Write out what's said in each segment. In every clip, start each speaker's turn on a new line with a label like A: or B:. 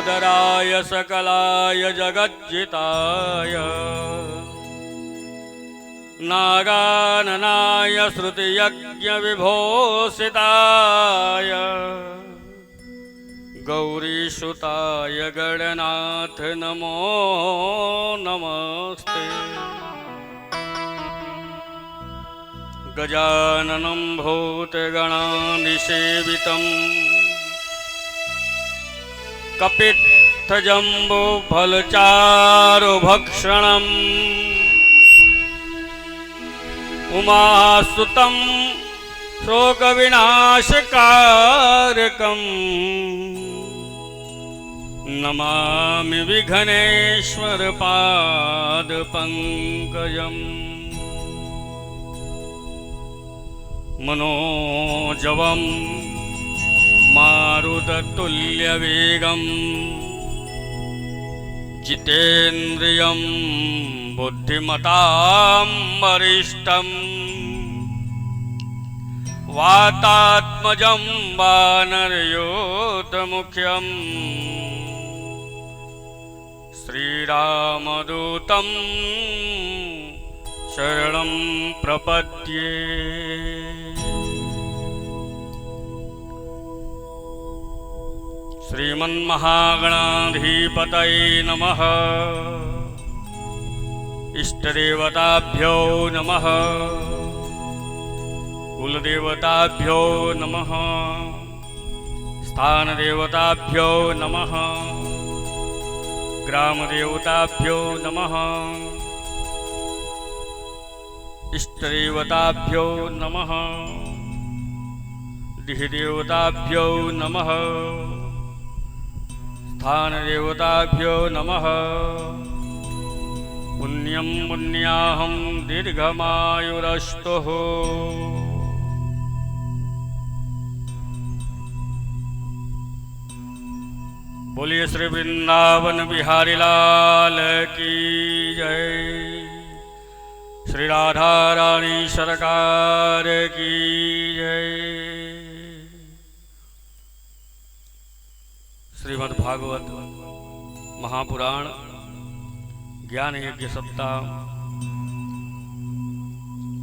A: लम्बोदराय सकलाय जगज्जिताय नागाननाय श्रुतियज्ञविभूषिताय गौरीसुताय गणनाथ नमो नमस्ते। गजाननं भूतगणाधिसेवितं कपित्थजम्बुफलचारुभक्षणम् उमासुतं शोकविनाशकारकम् नमामि विघ्नेश्वर पादपङ्कजम्। मनोजवं मारुततुल्यवेगं जितेन्द्रियं बुद्धिमतां वरिष्ठं वातात्मजं वानरयोधमुख्यं श्रीरामदूतं शरणं प्रपद्ये। श्रीमन्महागणाधिपतये नमः। इष्टदेवताभ्यो नमः। कुलदेवताभ्यो नमः। स्थानदेवताभ्यो नमः। ग्रामदेवताभ्यो नमः। इष्टदेवताभ्यो नमः। दिहिदेवताभ्यो नमः। स्थानदेवताभ्यो नमः। पुण्यं पुण्याहं दीर्घमायुरस्तुः। बोलिए श्री वृंदावन बिहारी लाल की जय। श्री राधा रानी सरकार की जय। श्रीमद् भागवत महापुराण ज्ञान यज्ञ सप्ताह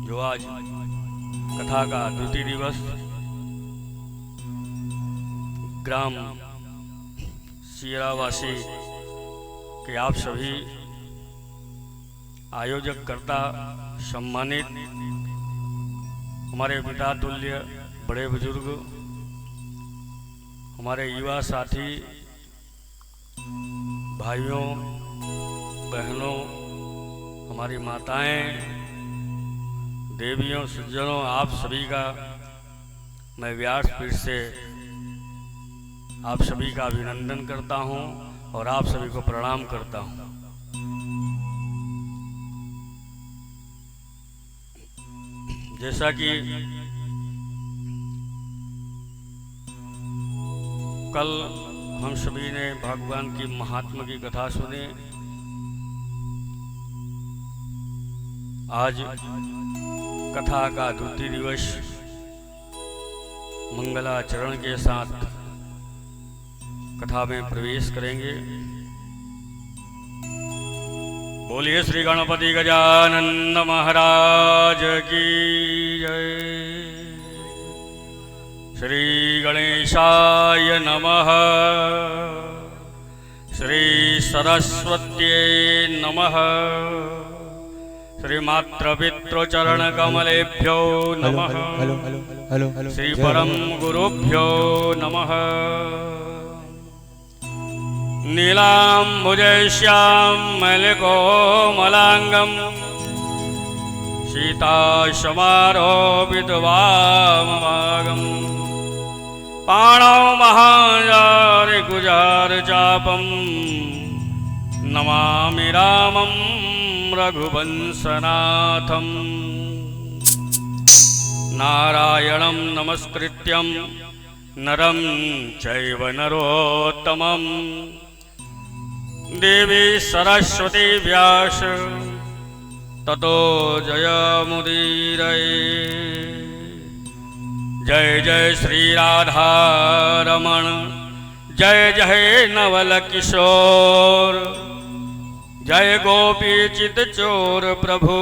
A: जो आज कथा का द्वितीय दिवस ग्राम सियरावासी के आप सभी आयोजक कर्ता सम्मानित हमारे पिता तुल्य बड़े बुजुर्ग, हमारे युवा साथी, भाइयों बहनों, हमारी माताएं, देवियों, सज्जनों, आप सभी का मैं व्यासपीठ से आप सभी का अभिनंदन करता हूं और आप सभी को प्रणाम करता हूं। जैसा कि कल हम सभी ने भगवान की महात्मा की कथा सुनी, आज कथा का द्वितीय दिवस मंगलाचरण के साथ कथा में प्रवेश करेंगे। बोलिए श्री गणपति गजानन महाराज की जय। श्री गणेशाय नमः। श्री सरस्वत्यै नमः। श्री मातृपितृचरण कमलेभ्यो नमः। श्री परम गुरुभ्यो नमः। नीलाम्बुजश्यामलकोमलाङ्गं सीताशमारोपितवामभागं पाणौ महाजारिकुजारचापं नमामि रामं रघुवंशनाथं। नारायणं नमस्कृत्यं नरं चैव नरोत्तमं देवी सरस्वती व्यास ततो जयमुदीरये। जय जय श्री राधा रमण, जय जय नवल किशोर, जय गोपी चित चोर प्रभु,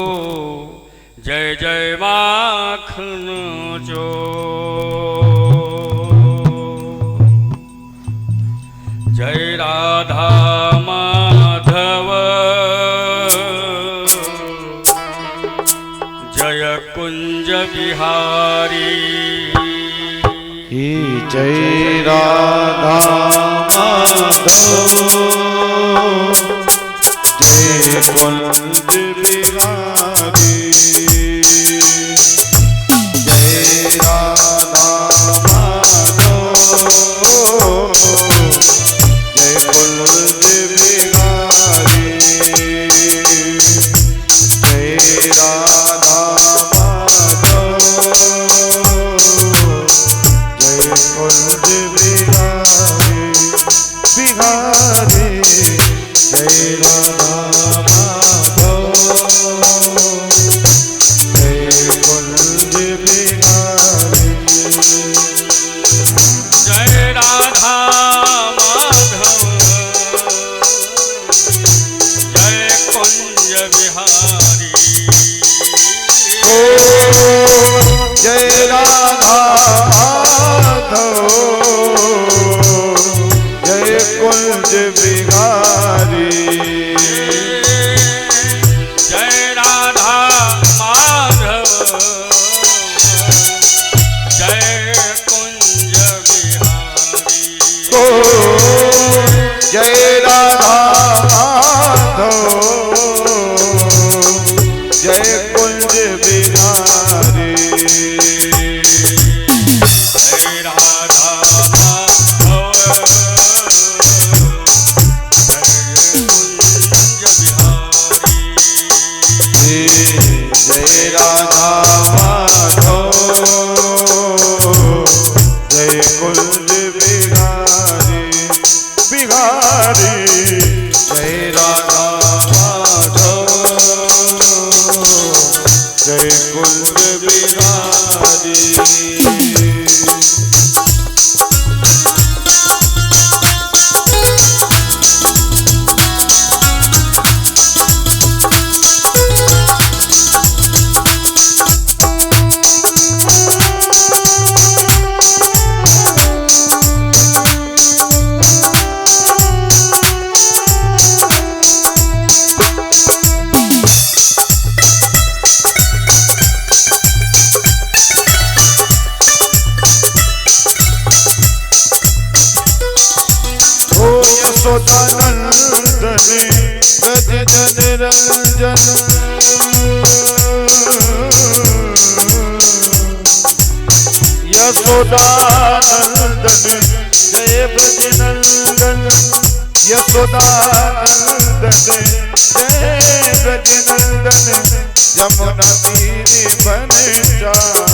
A: जय जय माखन चोर। जय राधा माधव, जय कुंज बिहारी।
B: जय राधा माधव, जय कुंज बिहारी। जय राधा माधव, जय कुंज बिहारी। जय राधा माधव, जय कुंज बिहारी बिहारी। जय राधा माधव, जय कुंज बिहारी।
A: जय राधा माधव, जय कुंज बिहारी।
B: ओ जय राधा माधव, जय कुंज बिहारी।
A: जय राधा माधव, जय कुंज बिहारी।
B: ओ जय राधा माधव, जय कुंज बिहारी।
A: जय राधा माधव, जय कुंज बिहारी।
B: जय राधा माधव, जय कुंज बिहारी बिहारी। जय राधा माधव, जय कुंज बिहारी। यशोदानंदने ब्रज जन रंजन। यशोदानंदने जय ब्रज नंदन। यशोदानंदने जय ब्रज नंदन। यमुना तीर बनचारी।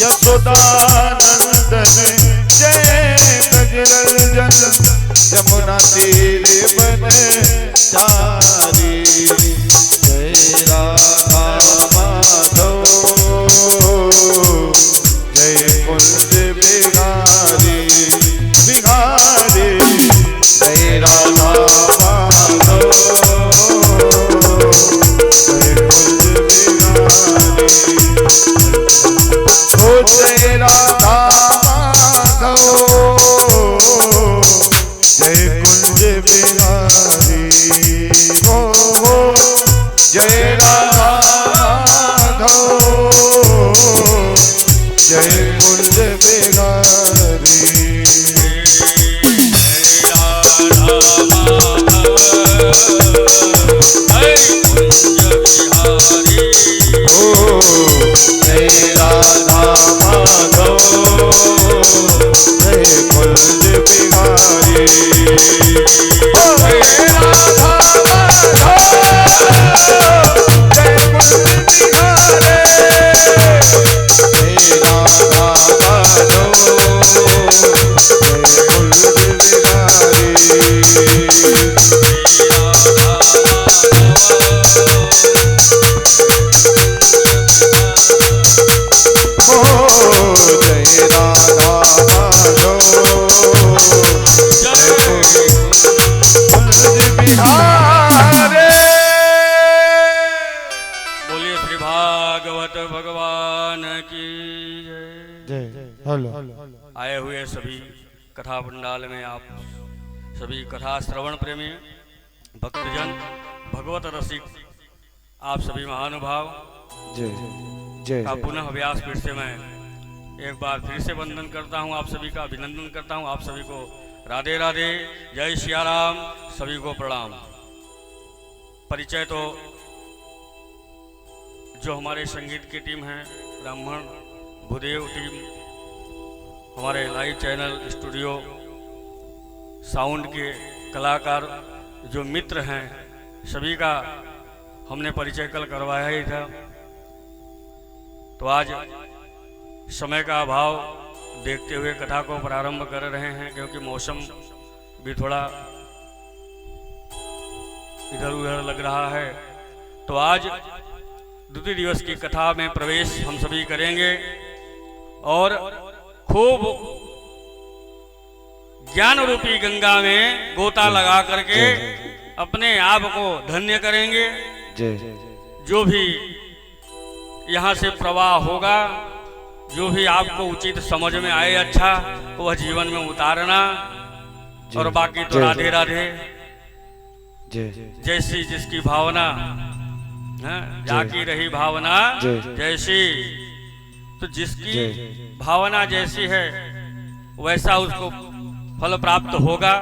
B: यशोदानंदने जय ब्रज नंदन। यमुना तीर बनचारी। जय राधा माधव, जय कुंज बिहारी बिहारी। जय राधा माधव, जय कुंज बिहारी। ओ जय राधा माधव, जय कुंज बिहारी। ओ जय राधा माधव, जय कुंज बिहारी। जय राधा माधव, जय कुंज बिहारी। ओ जय राधा माधव, जय कुंज बिहारी। जय राधा माधव, जय कुंज बिहारी।
A: आए हुए सभी कथा पंडाल में आप सभी कथा श्रवण प्रेमी भक्तजन भगवत रसिक आप सभी महानुभाव
B: जय जय
A: का पुनः व्यास पीठ से मैं एक बार फिर से वंदन करता हूं, आप सभी का अभिनंदन करता हूं। आप सभी को राधे राधे, जय सिया राम, सभी को प्रणाम। परिचय तो जो हमारे संगीत की टीम है, ब्राह्मण भूदेव टीम, हमारे लाइव चैनल स्टूडियो साउंड के कलाकार जो मित्र हैं, सभी का हमने परिचय कल करवाया ही था। तो आज समय का अभाव देखते हुए कथा को प्रारंभ कर रहे हैं, क्योंकि मौसम भी थोड़ा इधर उधर लग रहा है। तो आज द्वितीय दिवस की कथा में प्रवेश हम सभी करेंगे और खूब ज्ञान रूपी गंगा में गोता लगा करके अपने आप को धन्य करेंगे। जो भी यहाँ से प्रवाह होगा, जो भी आपको उचित समझ में आए अच्छा, वह जीवन में उतारना, और बाकी तो राधे राधे। जैसी जिसकी भावना जाकी रही भावना जैसी, तो जिसकी भावना जैसी है वैसा उसको फल प्राप्त होगा।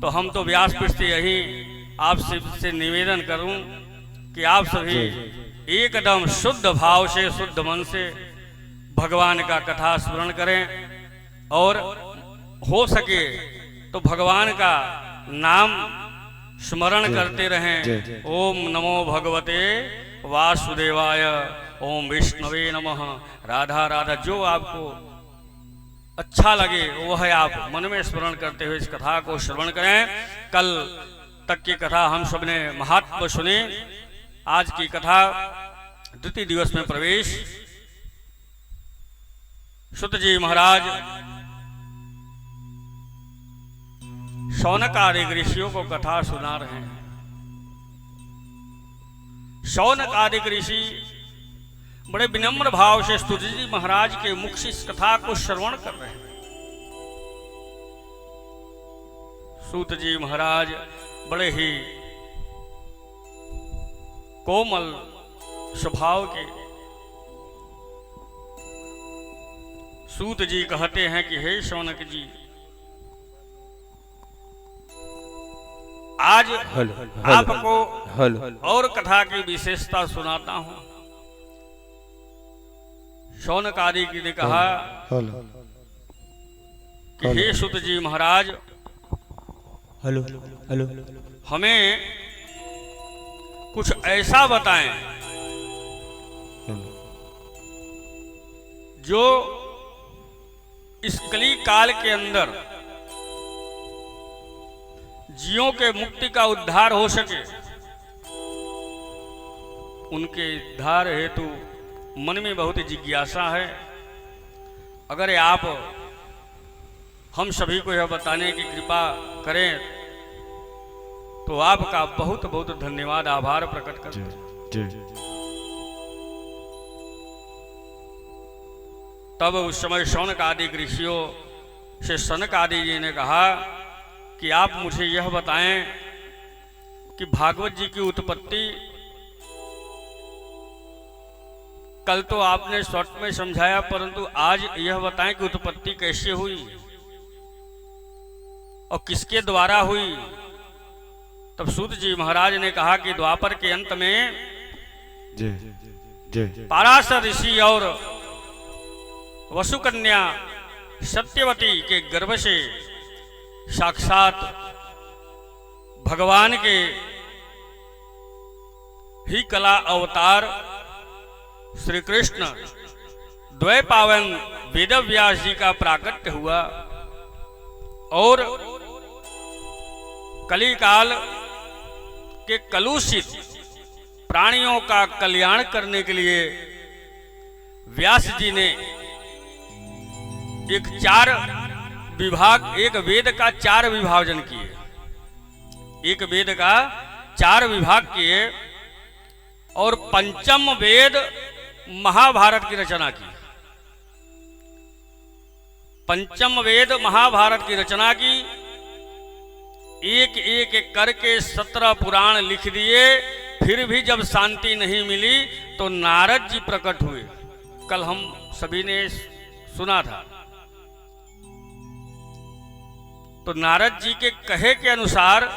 A: तो हम तो व्यासपीठ से यही आप से निवेदन करूं कि आप सभी एकदम शुद्ध भाव से, शुद्ध मन से भगवान का कथा स्मरण करें, और हो सके तो भगवान का नाम स्मरण करते रहें। ओम नमो भगवते वासुदेवाय, ओम विष्णवे नमः। राधा राधा, जो आपको अच्छा लगे वह आप मन में स्मरण करते हुए इस कथा को श्रवण करें। कल तक की कथा हम सबने महात्म सुने। आज की कथा द्वितीय दिवस में प्रवेश। सुत जी महाराज शौनक आदि ऋषियों को कथा सुना रहे हैं। शौनक आदि ऋषि बड़े विनम्र भाव से स्तुत जी महाराज के मुख से इस कथा को श्रवण कर रहे हैं। सूत जी महाराज बड़े ही कोमल स्वभाव के। सूत जी कहते हैं कि हे शौनक जी, आज आपको और कथा की विशेषता सुनाता हूं। शौनक आदि ने कहा कि हे सूत जी महाराज, हमें कुछ ऐसा बताएं जो इस कली काल के अंदर जीवों के मुक्ति का उद्धार हो सके। उनके उद्धार हेतु मन में बहुत जिज्ञासा है। अगर आप हम सभी को यह बताने की कृपा करें तो आपका बहुत बहुत धन्यवाद, आभार प्रकट करते हैं। तब उस समय शौनक आदि ऋषियों से सनक आदि जी ने कहा कि आप मुझे यह बताएं कि भागवत जी की उत्पत्ति कल तो आपने शॉर्ट में समझाया, परंतु आज यह बताएं कि उत्पत्ति कैसे हुई और किसके द्वारा हुई। तब सूत जी महाराज ने कहा कि द्वापर के अंत में पाराशर ऋषि और वसुकन्या सत्यवती के गर्भ से साक्षात भगवान के ही कला अवतार श्री कृष्ण द्वैपावन वेदव्यास जी का प्राकट्य हुआ, और कलिकाल के कलुषित प्राणियों का कल्याण करने के लिए व्यास जी ने एक वेद का 4 विभाजन किए। एक वेद का 4 विभाग किए और पंचम वेद महाभारत की रचना की। पंचम वेद महाभारत की रचना की, एक एक करके 17 पुराण लिख दिए, फिर भी जब शांति नहीं मिली तो नारद जी प्रकट हुए। कल हम सभी ने सुना था। तो नारद जी के कहे के अनुसार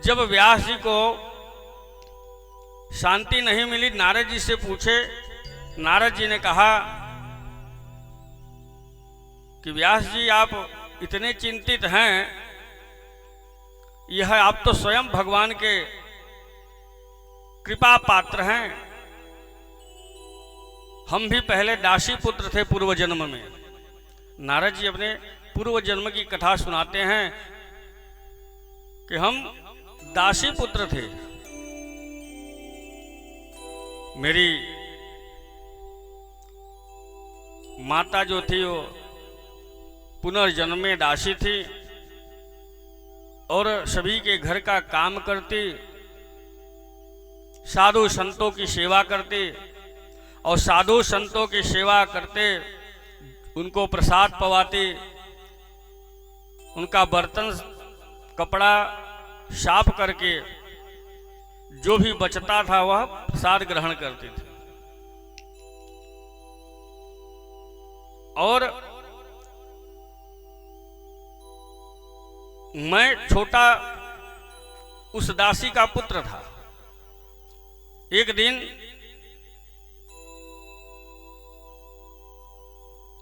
A: जब व्यास जी को शांति नहीं मिली, नारद जी से पूछे। नारद जी ने कहा कि व्यास जी आप इतने चिंतित हैं, यह आप तो स्वयं भगवान के कृपा पात्र हैं। हम भी पहले दासी पुत्र थे पूर्व जन्म में। नारद जी अपने पूर्व जन्म की कथा सुनाते हैं कि हम दासी पुत्र थे। मेरी माता जो थी वो पुनर्जन्म में दासी थी और सभी के घर का काम करती, साधु संतों की सेवा करती और साधु संतों की सेवा करते उनको प्रसाद पवाती, उनका बर्तन कपड़ा साफ करके जो भी बचता था वह प्रसाद ग्रहण करती थी। और मैं छोटा उस दासी का पुत्र था। एक दिन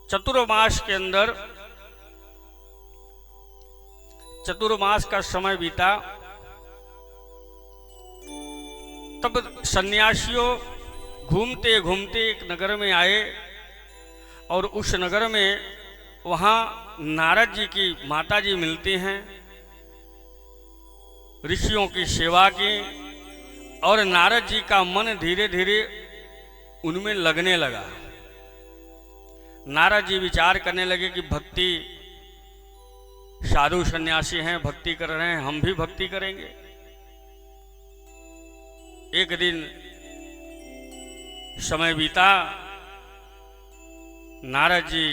A: चतुर्मास के अंदर, चतुर्मास का समय बीता, तब सन्यासियों घूमते घूमते एक नगर में आए और उस नगर में वहाँ नारद जी की माता जी मिलती हैं। ऋषियों की सेवा की और नारद जी का मन धीरे धीरे उनमें लगने लगा। नारद जी विचार करने लगे कि भक्ति, साधु सन्यासी हैं, भक्ति कर रहे हैं, हम भी भक्ति करेंगे। एक दिन समय बीता, नारद जी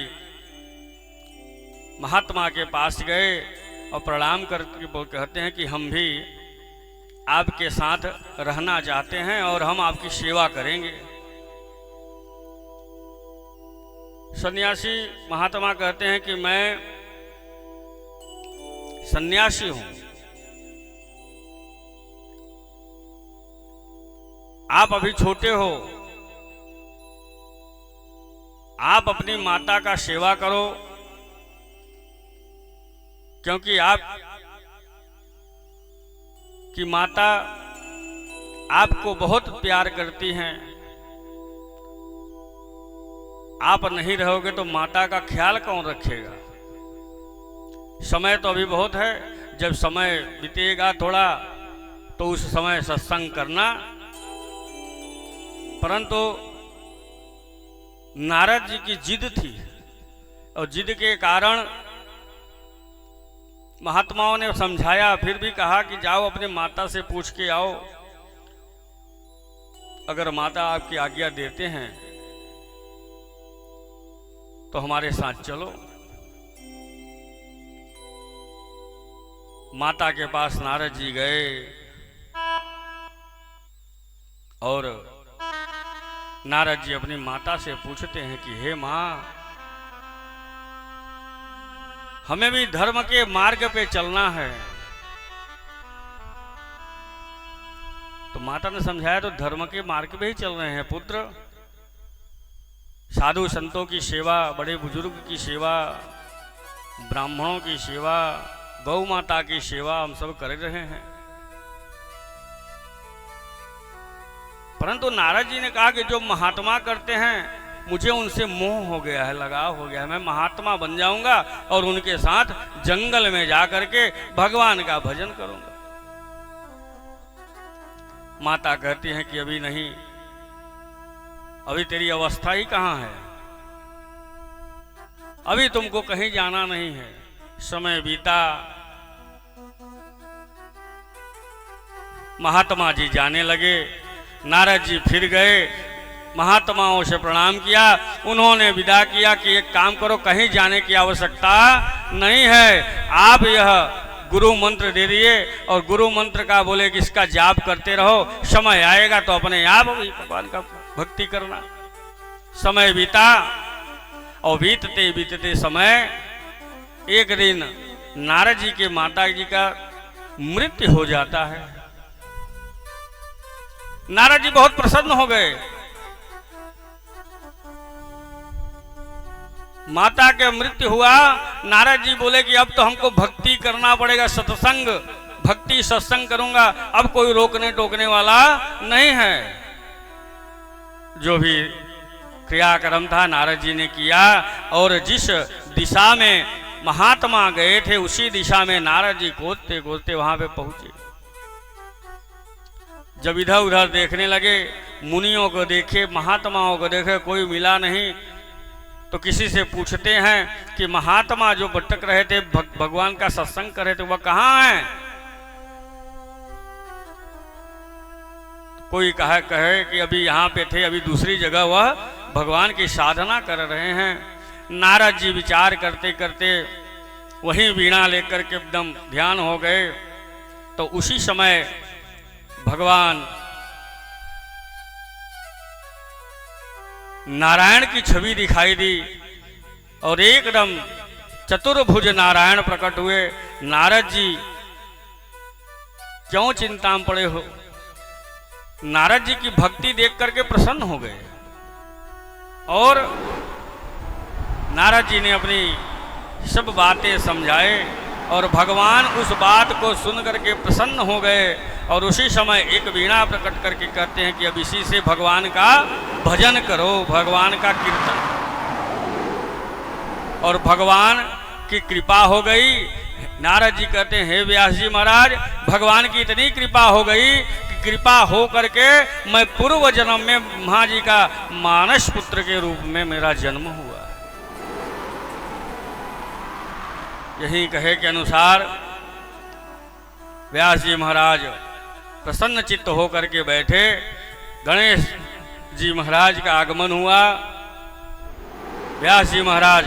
A: महात्मा के पास गए और प्रणाम करके वो कहते हैं कि हम भी आपके साथ रहना चाहते हैं और हम आपकी सेवा करेंगे। सन्यासी महात्मा कहते हैं कि मैं सन्यासी हूं, आप अभी छोटे हो, आप अपनी माता का सेवा करो, क्योंकि आप की माता आपको बहुत प्यार करती हैं। आप नहीं रहोगे तो माता का ख्याल कौन रखेगा। समय तो अभी बहुत है, जब समय बीतेगा थोड़ा तो उस समय सत्संग करना। परंतु नारद जी की जिद थी और जिद के कारण महात्माओं ने समझाया, फिर भी कहा कि जाओ अपने माता से पूछ के आओ, अगर माता आपकी आज्ञा देते हैं तो हमारे साथ चलो। माता के पास नारद जी गए और नारद जी अपनी माता से पूछते हैं कि हे माँ, हमें भी धर्म के मार्ग पे चलना है। तो माता ने समझाया, तो धर्म के मार्ग पे ही चल रहे हैं पुत्र। साधु संतों की सेवा, बड़े बुजुर्ग की सेवा, ब्राह्मणों की सेवा, गौ माता की सेवा हम सब कर रहे हैं। परंतु नारद जी ने कहा कि जो महात्मा करते हैं, मुझे उनसे मोह हो गया है, लगाव हो गया है। मैं महात्मा बन जाऊंगा और उनके साथ जंगल में जाकर के भगवान का भजन करूंगा। माता कहती हैं कि अभी नहीं, अभी तेरी अवस्था ही कहां है, अभी तुमको कहीं जाना नहीं है। समय बीता, महात्मा जी जाने लगे। नारद जी फिर गए महात्माओं से प्रणाम किया। उन्होंने विदा किया कि एक काम करो, कहीं जाने की आवश्यकता नहीं है, आप यह गुरु मंत्र दे दिए और गुरु मंत्र का बोले कि इसका जाप करते रहो, समय आएगा तो अपने आप भगवान का भक्ति करना। समय बीता और बीतते बीतते समय एक दिन नारद जी के माता जी का मृत्यु हो जाता है। नारद जी बहुत प्रसन्न हो गए। माता के मृत्यु हुआ, नारद जी बोले कि अब तो हमको भक्ति करना पड़ेगा, सत्संग भक्ति सत्संग करूंगा, अब कोई रोकने टोकने वाला नहीं है। जो भी क्रियाक्रम था नारद जी ने किया और जिस दिशा में महात्मा गए थे उसी दिशा में नारद जी कूदते कूदते वहां पे पहुंचे। जब इधर उधर देखने लगे, मुनियों को देखे, महात्माओं को देखे, कोई मिला नहीं, तो किसी से पूछते हैं कि महात्मा जो भटक रहे थे, भगवान का सत्संग कर रहे थे, वह कहाँ हैं? कोई कहे कि अभी यहाँ पे थे, अभी दूसरी जगह वह भगवान की साधना कर रहे हैं। नारद जी विचार करते करते वहीं वीणा लेकर के एकदम ध्यान हो गए। तो उसी समय भगवान नारायण की छवि दिखाई दी और एकदम चतुर्भुज नारायण प्रकट हुए। नारद जी क्यों चिंता में पड़े हो? नारद जी की भक्ति देख करके प्रसन्न हो गए और नारद जी ने अपनी सब बातें समझाए और भगवान उस बात को सुन करके प्रसन्न हो गए। और उसी समय एक वीणा प्रकट करके कहते हैं कि अब इसी से भगवान का भजन करो, भगवान का कीर्तन। और भगवान की कृपा हो गई। नारद जी कहते हैं, हे व्यास जी महाराज, भगवान की इतनी कृपा हो गई कि कृपा हो करके मैं पूर्व जन्म में मां जी का मानस पुत्र के रूप में मेरा जन्म हुआ। यही कहे के अनुसार व्यास जी महाराज प्रसन्न चित्त होकर के बैठे। गणेश जी महाराज का आगमन हुआ। व्यास जी महाराज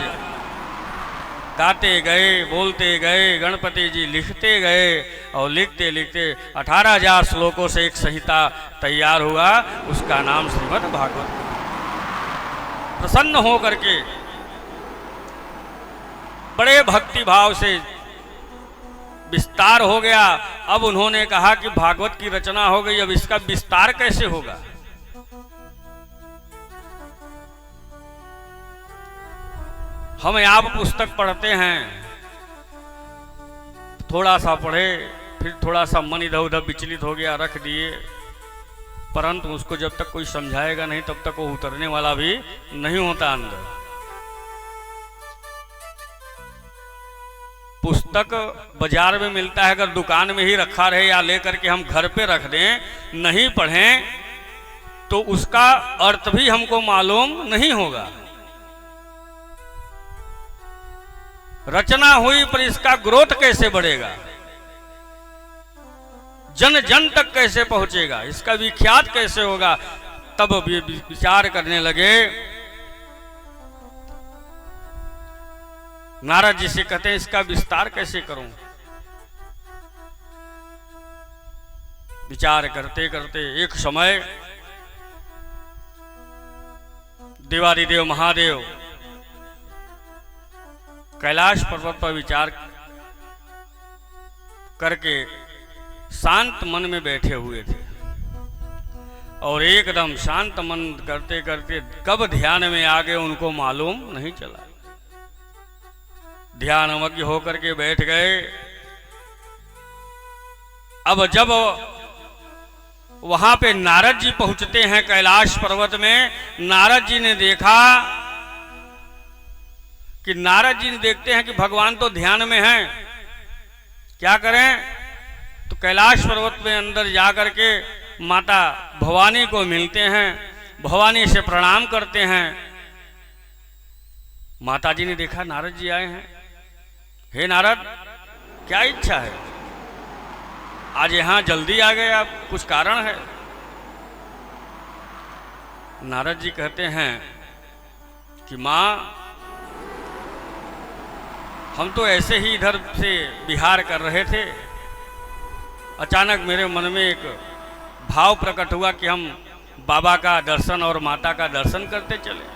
A: गाते गए, बोलते गए, गणपति जी लिखते गए और लिखते लिखते 18,000 श्लोकों से एक संहिता तैयार हुआ। उसका नाम श्रीमद् भागवत। प्रसन्न हो करके बड़े भक्ति भाव से विस्तार हो गया। अब उन्होंने कहा कि भागवत की रचना हो गई, अब इसका विस्तार कैसे होगा? हम आप पुस्तक पढ़ते हैं, थोड़ा सा पढ़े, फिर थोड़ा सा मन इधर उधर विचलित हो गया, रख दिए, परंतु उसको जब तक कोई समझाएगा नहीं तब तक वो उतरने वाला भी नहीं होता अंदर। पुस्तक बाजार में मिलता है, अगर दुकान में ही रखा रहे या लेकर के हम घर पे रख दें, नहीं पढ़ें तो उसका अर्थ भी हमको मालूम नहीं होगा। रचना हुई पर इसका ग्रोथ कैसे बढ़ेगा, जन जन तक कैसे पहुंचेगा, इसका विख्यात कैसे होगा? तब विचार करने लगे। नारद जी से कहते हैं, इसका विस्तार कैसे करूं? विचार करते करते एक समय देवादिदेव महादेव कैलाश पर्वत पर विचार करके शांत मन में बैठे हुए थे और एकदम शांत मन करते करते कब ध्यान में आ गए उनको मालूम नहीं चला। ध्यानमग्न होकर के बैठ गए। अब जब वहां पे नारद जी पहुंचते हैं कैलाश पर्वत में, नारद जी ने देखा कि नारद जी ने देखते हैं कि भगवान तो ध्यान में हैं, क्या करें? तो कैलाश पर्वत में अंदर जाकर के माता भवानी को मिलते हैं, भवानी से प्रणाम करते हैं। माता जी ने देखा नारद जी आए हैं। हे नारद, क्या इच्छा है? आज यहां जल्दी आ गए आप, कुछ कारण है? नारद जी कहते हैं कि माँ, हम तो ऐसे ही इधर से विहार कर रहे थे, अचानक मेरे मन में एक भाव प्रकट हुआ कि हम बाबा का दर्शन और माता का दर्शन करते चले,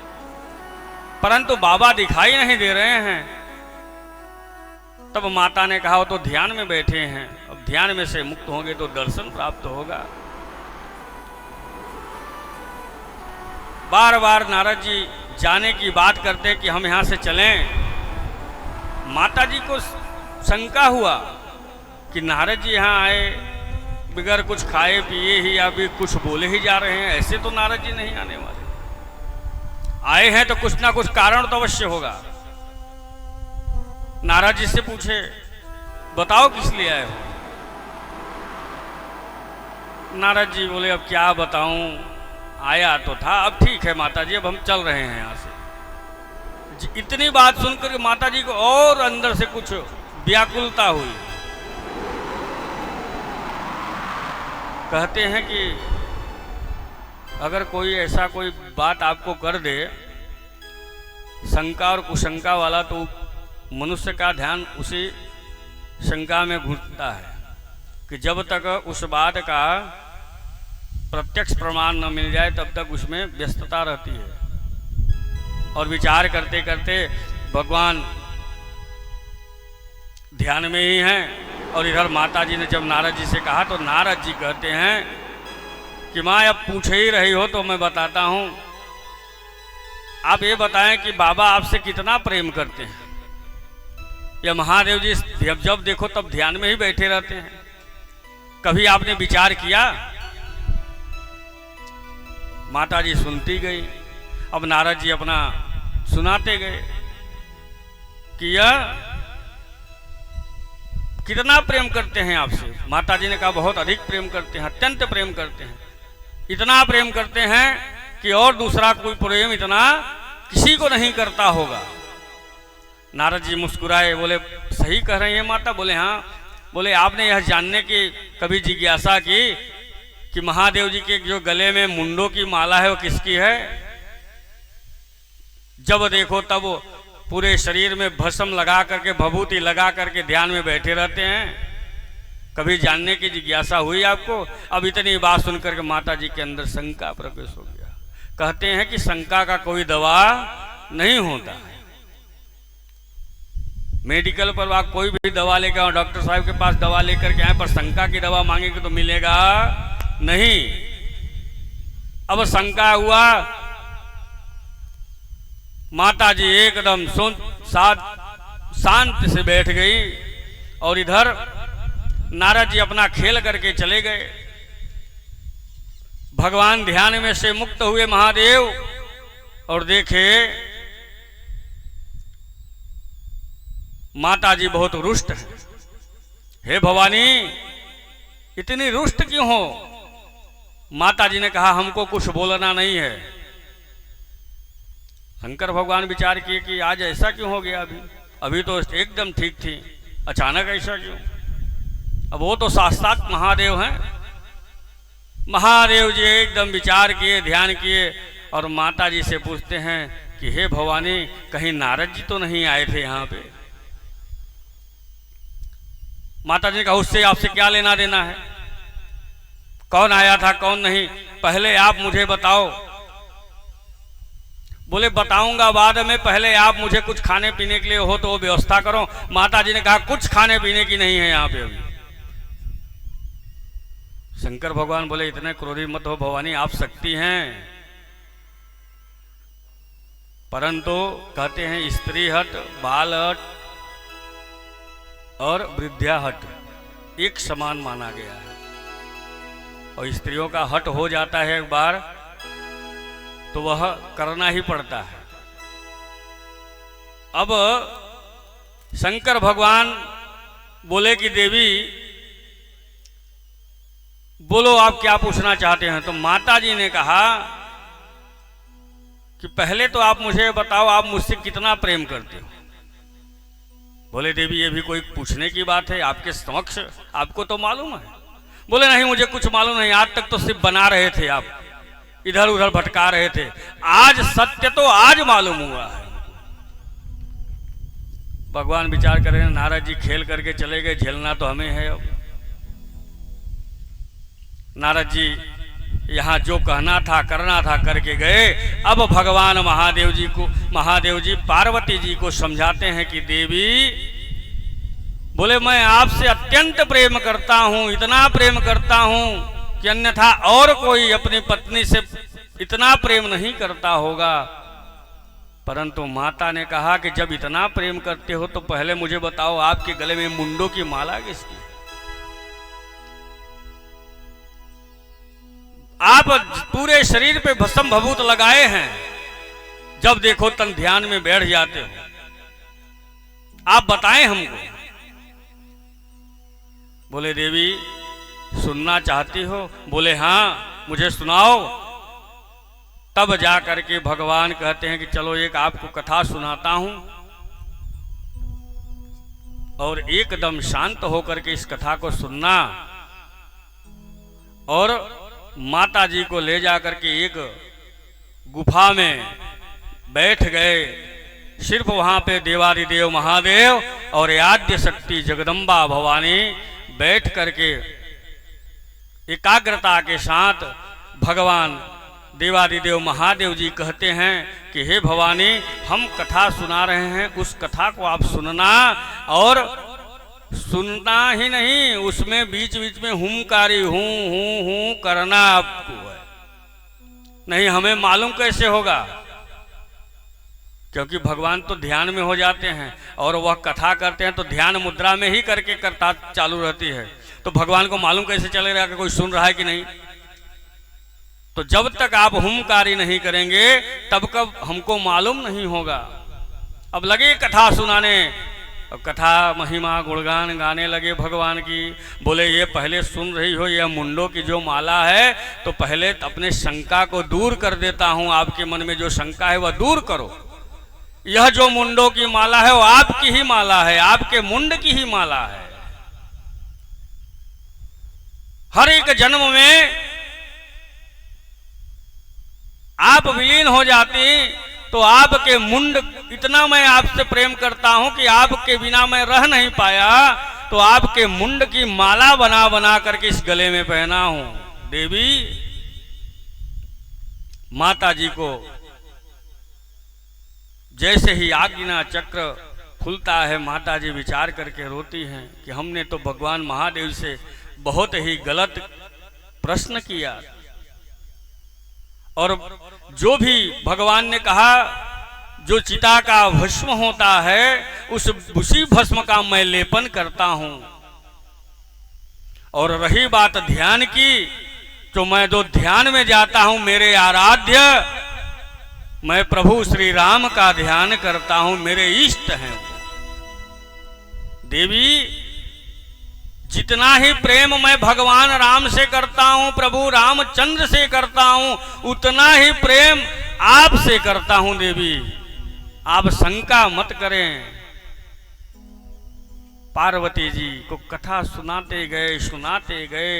A: परंतु बाबा दिखाई नहीं दे रहे हैं। तब माता ने कहा वो तो ध्यान में बैठे हैं, अब ध्यान में से मुक्त होंगे तो दर्शन प्राप्त होगा। बार बार नारद जी जाने की बात करते कि हम यहाँ से चलें। माता जी को शंका हुआ कि नारद जी यहाँ आए बगैर कुछ खाए पिए ही या भी कुछ बोले ही जा रहे हैं, ऐसे तो नारद जी नहीं आने वाले, आए हैं तो कुछ ना कुछ कारण तो अवश्य होगा। नारद जी से पूछे, बताओ किस लिए आए हो? नारद जी बोले, अब क्या बताऊं, आया तो था, अब ठीक है माता जी, अब हम चल रहे हैं यहाँ से। इतनी बात सुनकर माता जी को और अंदर से कुछ व्याकुलता हुई। कहते हैं कि अगर कोई ऐसा कोई बात आपको कर दे, शंका और कुशंका वाला, तो मनुष्य का ध्यान उसी शंका में घुसता है कि जब तक उस बात का प्रत्यक्ष प्रमाण न मिल जाए तब तक उसमें व्यस्तता रहती है। और विचार करते करते भगवान ध्यान में ही हैं। और इधर माता जी ने जब नारद जी से कहा तो नारद जी कहते हैं कि माँ, अब पूछ ही रही हो तो मैं बताता हूँ, आप ये बताएं कि बाबा आपसे कितना प्रेम करते हैं। या महादेव जी जब देखो तब ध्यान में ही बैठे रहते हैं, कभी आपने विचार किया? माता जी सुनती गई। अब नारद जी अपना सुनाते गए कि यह कितना प्रेम करते हैं आपसे। माता जी ने कहा बहुत अधिक प्रेम करते हैं, अत्यंत प्रेम करते हैं, इतना प्रेम करते हैं कि और दूसरा कोई प्रेम इतना किसी को नहीं करता होगा। नारद जी मुस्कुराए, बोले सही कह रही हैं माता? बोले हाँ। बोले आपने यह जानने की कभी जिज्ञासा की कि महादेव जी के जो गले में मुंडों की माला है वो किसकी है? जब देखो तब पूरे शरीर में भस्म लगा करके, भभूति लगा करके ध्यान में बैठे रहते हैं, कभी जानने की जिज्ञासा हुई आपको? अब इतनी बात सुनकर के माता जी के अंदर शंका प्रवेश हो गया। कहते हैं कि शंका का कोई दवा नहीं होता है। मेडिकल पर आप कोई भी दवा लेकर आओ, डॉक्टर साहब के पास दवा लेकर के आए, पर शंका की दवा मांगेंगे तो मिलेगा नहीं। अब शंका हुआ, माता जी एकदम शांत से बैठ गई और इधर नारद जी अपना खेल करके चले गए। भगवान ध्यान में से मुक्त हुए महादेव और देखे माता जी बहुत रुष्ट है। हे भवानी, इतनी रुष्ट क्यों हो? माता जी ने कहा हमको कुछ बोलना नहीं है। शंकर भगवान विचार किए कि आज ऐसा क्यों हो गया, अभी तो एकदम ठीक थी, अचानक ऐसा क्यों? अब वो तो साक्षात महादेव हैं। महादेव जी एकदम विचार किए, ध्यान किए और माता जी से पूछते हैं कि हे भवानी, कहीं नारद जी तो नहीं आए थे यहाँ पे? माता जी ने कहा उससे आपसे क्या लेना देना है, कौन आया था कौन नहीं, पहले आप मुझे बताओ। बोले बताऊंगा बाद में, पहले आप मुझे कुछ खाने पीने के लिए हो तो वो व्यवस्था करो। माता जी ने कहा कुछ खाने पीने की नहीं है यहाँ पे अभी। शंकर भगवान बोले इतने क्रोधी मत हो भवानी, आप शक्ति हैं, परंतु कहते हैं स्त्री हट, बाल हट और वृद्धा हट एक समान माना गया है। और स्त्रियों का हट हो जाता है एक बार तो वह करना ही पड़ता है। अब शंकर भगवान बोले कि देवी बोलो आप क्या पूछना चाहते हैं। तो माता जी ने कहा कि पहले तो आप मुझे बताओ आप मुझसे कितना प्रेम करते हो। बोले देवी ये भी कोई पूछने की बात है आपके समक्ष, आपको तो मालूम है। बोले नहीं मुझे कुछ मालूम नहीं, आज तक तो सिर्फ बना रहे थे आप, इधर उधर भटका रहे थे। आज सत्य तो आज मालूम हुआ है। भगवान विचार कर रहे हैं, नारद जी खेल करके चले गए, झेलना तो हमें है। अब नारद जी यहाँ जो कहना था करना था करके गए। अब भगवान महादेव जी पार्वती जी को समझाते हैं कि देवी, बोले मैं आपसे अत्यंत प्रेम करता हूँ, इतना प्रेम करता हूँ कि अन्यथा और कोई अपनी पत्नी से इतना प्रेम नहीं करता होगा। परंतु माता ने कहा कि जब इतना प्रेम करते हो तो पहले मुझे बताओ, आपके गले में मुंडों की माला किसकी? आप पूरे शरीर पे भस्म भभूत लगाए हैं, जब देखो तन ध्यान में बैठ जाते हो। आप बताएं हमको। बोले देवी सुनना चाहती हो? बोले हाँ मुझे सुनाओ। तब जा करके भगवान कहते हैं कि चलो एक आपको कथा सुनाता हूं। और एकदम शांत होकर के इस कथा को सुनना। और माता जी को ले जा करके एक गुफा में बैठ गए। सिर्फ वहां पे देवादिदेव महादेव और आद्य शक्ति जगदम्बा भवानी बैठ करके एकाग्रता के साथ भगवान देवादिदेव महादेव जी कहते हैं कि हे भवानी, हम कथा सुना रहे हैं, उस कथा को आप सुनना। और सुनना ही नहीं, उसमें बीच बीच में हुंकारी हूं करना आपको है। नहीं हमें मालूम कैसे होगा? क्योंकि भगवान तो ध्यान में हो जाते हैं और वह कथा करते हैं तो ध्यान मुद्रा में ही करके कथा चालू रहती है। तो भगवान को मालूम कैसे चलेगा कि कोई सुन रहा है कि नहीं? तो जब तक आप हुंकारी नहीं करेंगे तब कब हमको मालूम नहीं होगा। अब लगे कथा सुनाने, कथा महिमा गुणगान गाने लगे भगवान की। बोले ये पहले सुन रही हो, यह मुंडों की जो माला है, तो पहले अपने शंका को दूर कर देता हूं। आपके मन में जो शंका है वह दूर करो। यह जो मुंडों की माला है वो आपकी ही माला है, आपके मुंड की ही माला है। हर एक जन्म में आप विलीन हो जाती तो आपके मुंड, इतना मैं आपसे प्रेम करता हूं कि आपके बिना मैं रह नहीं पाया, तो आपके मुंड की माला बना बना करके इस गले में पहना हूं। देवी माता जी को जैसे ही आज्ञा चक्र खुलता है, माता जी विचार करके रोती हैं कि हमने तो भगवान महादेव से बहुत ही गलत प्रश्न किया। और जो भी भगवान ने कहा जो चिता का भस्म होता है, उसी भस्म का मैं लेपन करता हूं। और रही बात ध्यान की, तो मैं जो ध्यान में जाता हूं, मेरे आराध्य मैं प्रभु श्री राम का ध्यान करता हूं, मेरे इष्ट हैं। देवी जितना ही प्रेम मैं भगवान राम से करता हूं, प्रभु रामचंद्र से करता हूं, उतना ही प्रेम आपसे करता हूं। देवी आप शंका मत करें। पार्वती जी को कथा सुनाते गए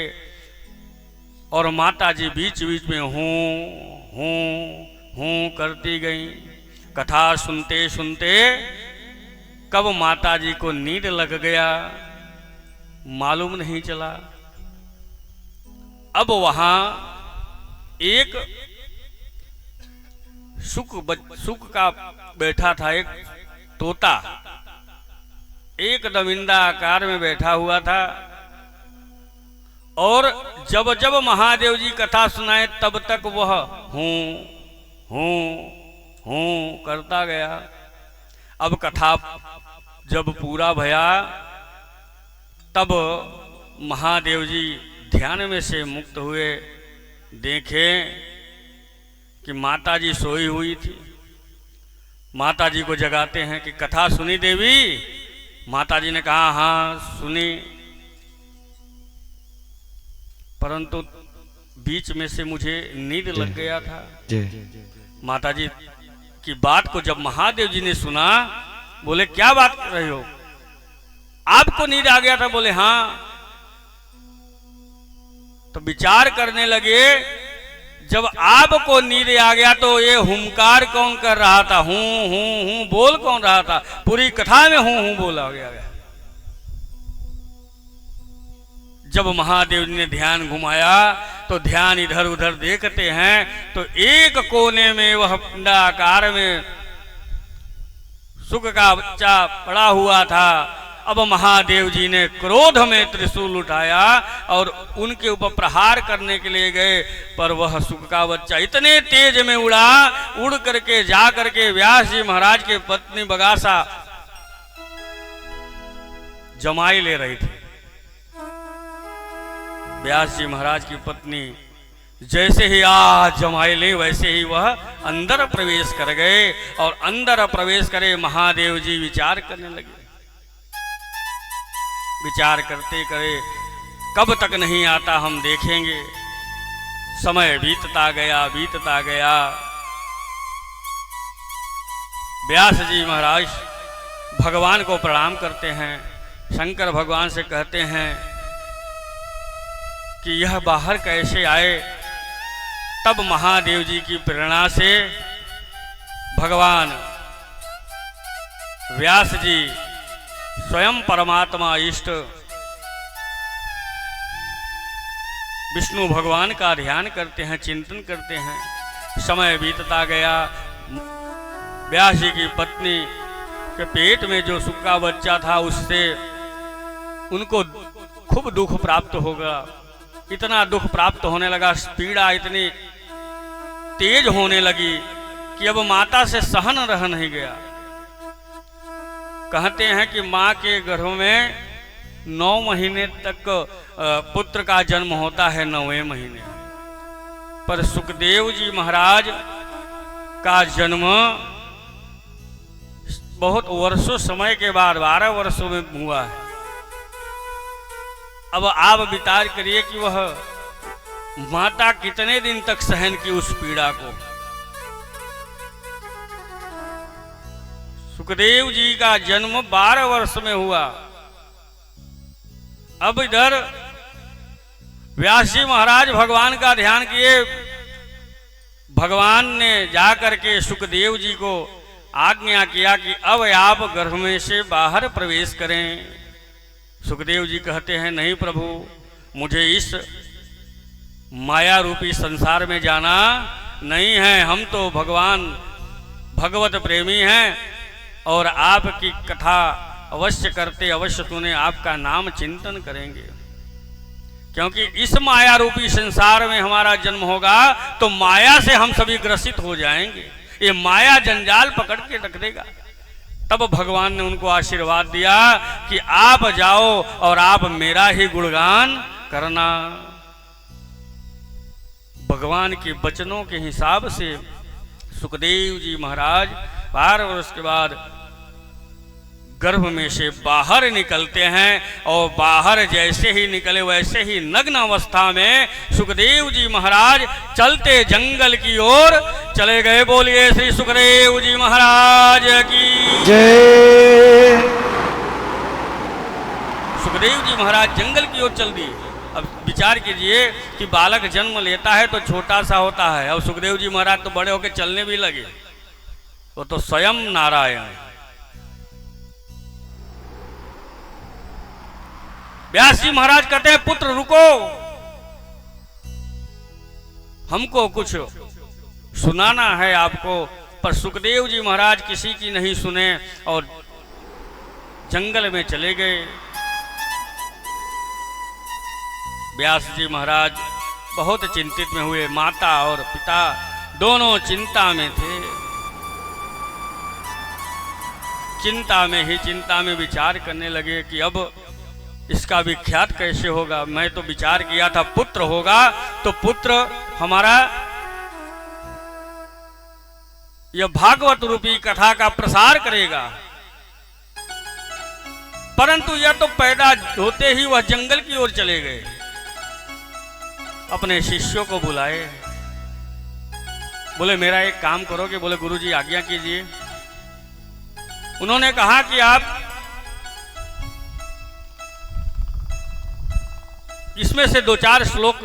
A: और माता जी बीच बीच में हूं करती गई। कथा सुनते सुनते कब माता जी को नींद लग गया मालूम नहीं चला। अब वहां एक सुक का बैठा था, एक तोता एकदम इंदा आकार में बैठा हुआ था। और जब जब महादेव जी कथा सुनाए तब तक वह हूं करता गया। अब कथा जब पूरा भया तब महादेव जी ध्यान में से मुक्त हुए, देखे कि माता जी सोई हुई थी। माता जी को जगाते हैं कि कथा सुनी देवी? माता जी ने कहा हाँ सुनी, परंतु बीच में से मुझे नींद लग गया था। माता जी की बात को जब महादेव जी ने सुना, बोले क्या बात कर रहे हो, आपको नींद आ गया था? बोले हाँ। तो विचार करने लगे, जब आपको नींद आ गया तो ये हुंकार कौन कर रहा था? हूं बोल कौन रहा था? पूरी कथा में हूं बोला गया। जब महादेव जी ने ध्यान घुमाया तो ध्यान इधर उधर देखते हैं तो एक कोने में वह पिंडाकार में सुख का बच्चा पड़ा हुआ था। अब महादेव जी ने क्रोध में त्रिशूल उठाया और उनके ऊपर प्रहार करने के लिए गए, पर वह सुख का बच्चा इतने तेज में उड़ा, उड़ करके जा करके व्यास जी महाराज के पत्नी बगासा जमाई ले रही थी। व्यास जी महाराज की पत्नी जैसे ही जमाई ले वैसे ही वह अंदर प्रवेश कर गए और अंदर प्रवेश करे महादेव जी विचार करने लगे। विचार करते करे कब तक नहीं आता हम देखेंगे। समय बीतता गया। व्यास जी महाराज भगवान को प्रणाम करते हैं, शंकर भगवान से कहते हैं कि यह बाहर कैसे आए। तब महादेव जी की प्रेरणा से भगवान व्यास जी स्वयं परमात्मा इष्ट विष्णु भगवान का ध्यान करते हैं, चिंतन करते हैं। समय बीतता गया। व्यास जी की पत्नी के पेट में जो सुख का बच्चा था उससे उनको खूब दुख प्राप्त होगा। इतना दुख प्राप्त होने लगा, पीड़ा इतनी तेज होने लगी कि अब माता से सहन रह नहीं गया। कहते हैं कि माँ के गर्भ में 9 महीने तक पुत्र का जन्म होता है, 9वें महीने। पर सुखदेव जी महाराज का जन्म बहुत वर्षों समय के बाद 12 वर्षों में हुआ है। अब आप विचार करिए कि वह माता कितने दिन तक सहन की उस पीड़ा को। सुखदेव जी का जन्म 12 वर्ष में हुआ। अब इधर व्यास जी महाराज भगवान का ध्यान किए। भगवान ने जाकर के सुखदेव जी को आज्ञा किया कि अब आप गर्भ में से बाहर प्रवेश करें। सुखदेव जी कहते हैं नहीं प्रभु, मुझे इस माया रूपी संसार में जाना नहीं है। हम तो भगवान भगवत प्रेमी हैं और आपकी कथा अवश्य करते, अवश्य सुने, आपका नाम चिंतन करेंगे। क्योंकि इस माया रूपी संसार में हमारा जन्म होगा तो माया से हम सभी ग्रसित हो जाएंगे। ये माया जंजाल पकड़ के रख देगा। तब भगवान ने उनको आशीर्वाद दिया कि आप जाओ और आप मेरा ही गुणगान करना। भगवान के वचनों के हिसाब से सुखदेव जी महाराज 12 वर्ष के बाद गर्भ में से बाहर निकलते हैं और बाहर जैसे ही निकले वैसे ही नग्न अवस्था में सुखदेव जी महाराज चलते जंगल की ओर चले गए। बोलिए श्री सुखदेव जी महाराज की
B: जय।
A: सुखदेव जी महाराज जंगल की ओर चल दिए। अब विचार कीजिए कि बालक जन्म लेता है तो छोटा सा होता है, अब सुखदेव जी महाराज तो बड़े होकर चलने भी लगे। वो तो स्वयं नारायण। व्यास जी महाराज कहते हैं पुत्र रुको, हमको कुछ सुनाना है आपको। पर सुखदेव जी महाराज किसी की नहीं सुने और जंगल में चले गए। व्यास जी महाराज बहुत चिंतित में हुए। माता और पिता दोनों चिंता में थे। चिंता में विचार करने लगे कि अब इसका विख्यात कैसे होगा। मैं तो विचार किया था पुत्र होगा तो पुत्र हमारा यह भागवत रूपी कथा का प्रसार करेगा, परंतु यह तो पैदा होते ही वह जंगल की ओर चले गए। अपने शिष्यों को बुलाए, बोले मेरा एक काम करोगे? बोले गुरुजी आज्ञा कीजिए। उन्होंने कहा कि आप इसमें से 2-4 श्लोक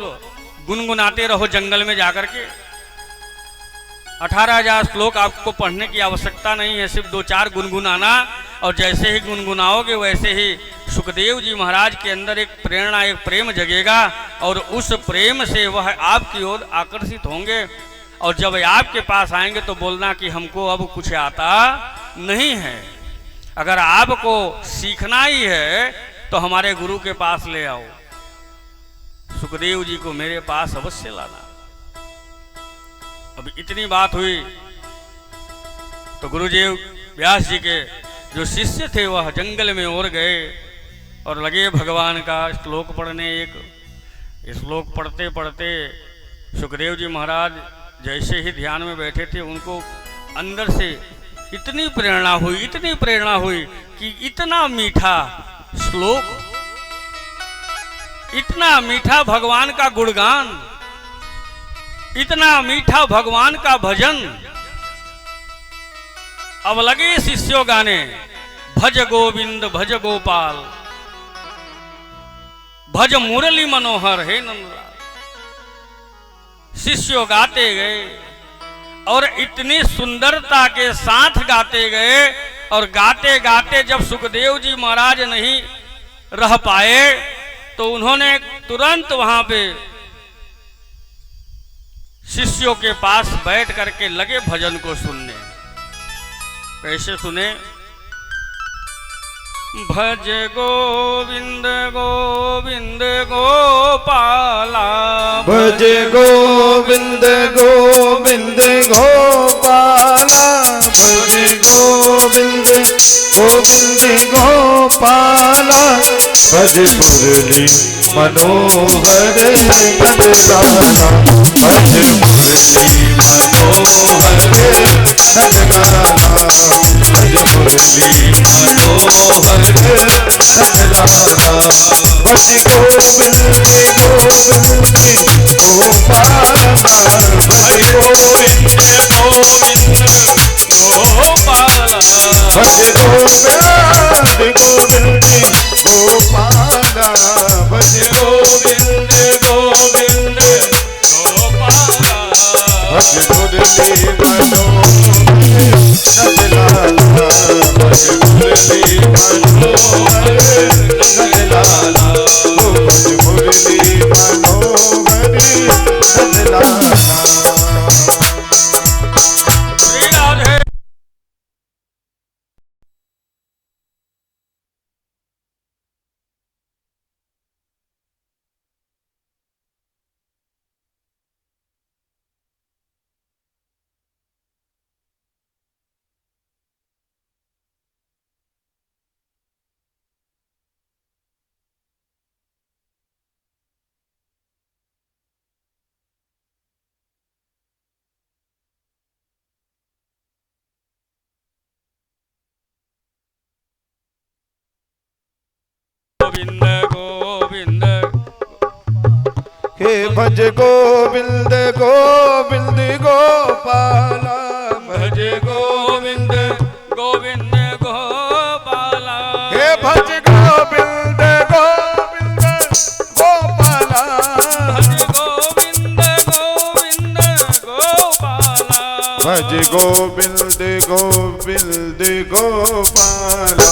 A: गुनगुनाते रहो जंगल में जाकर के। 18,000 श्लोक आपको पढ़ने की आवश्यकता नहीं है, सिर्फ 2-4 गुनगुनाना, और जैसे ही गुनगुनाओगे वैसे ही सुखदेव जी महाराज के अंदर एक प्रेरणा, एक प्रेम जगेगा, और उस प्रेम से वह आपकी ओर आकर्षित होंगे। और जब आपके पास आएंगे तो बोलना कि हमको अब कुछ आता नहीं है। अगर आपको सीखना ही है तो हमारे गुरु के पास ले आओ, सुखदेव जी को मेरे पास अवश्य लाना। अब इतनी बात हुई तो गुरुदेव व्यास जी के जो शिष्य थे वह जंगल में और गए और लगे भगवान का श्लोक पढ़ने। एक श्लोक पढ़ते पढ़ते सुखदेव जी महाराज जैसे ही ध्यान में बैठे थे, उनको अंदर से इतनी प्रेरणा हुई कि इतना मीठा श्लोक, इतना मीठा भगवान का गुणगान, इतना मीठा भगवान का भजन। अब लगे शिष्यों गाने, भज गोविंद भज गोपाल, भज मुरली मनोहर हे नंदलाल। शिष्यों गाते गए और इतनी सुंदरता के साथ गाते गए, और गाते गाते जब सुखदेव जी महाराज नहीं रह पाए तो उन्होंने तुरंत वहां पे शिष्यों के पास बैठ करके लगे भजन को सुनने। कैसे सुने? भज गोविंद गोविंद गोपाला,
B: भज गोविंद गोविंद गोपाला, भज गोविंद गोविंद गोपाला, भज मुरली मनोहर नंदलाला, भज मुरली मनोहर नंदलाला, भज मुरली मनोहर नंदलाला, भज गोविंद गोविंद गोपाला, भज गोविंद गोविंद गोपाला, भज गोविंद गोविंद गोपाला, भज गोविंद गोविंद गोपाला, भज मुरली मनोहर नंदलाला, भज मुरली मनोहर नंदलाला, भज मुरली मनोहर नंदलाला।
A: गोविंद गोविंद
B: हे भज गोविंद गोविंद गोपाला, भज गोविंद
A: गोविंद गोपाला,
B: हे भज गोविंद गोविंद गोपाला,
A: भज गोविंद गोविंद गोपाला,
B: भज गोविंद गोविंद गोपाला,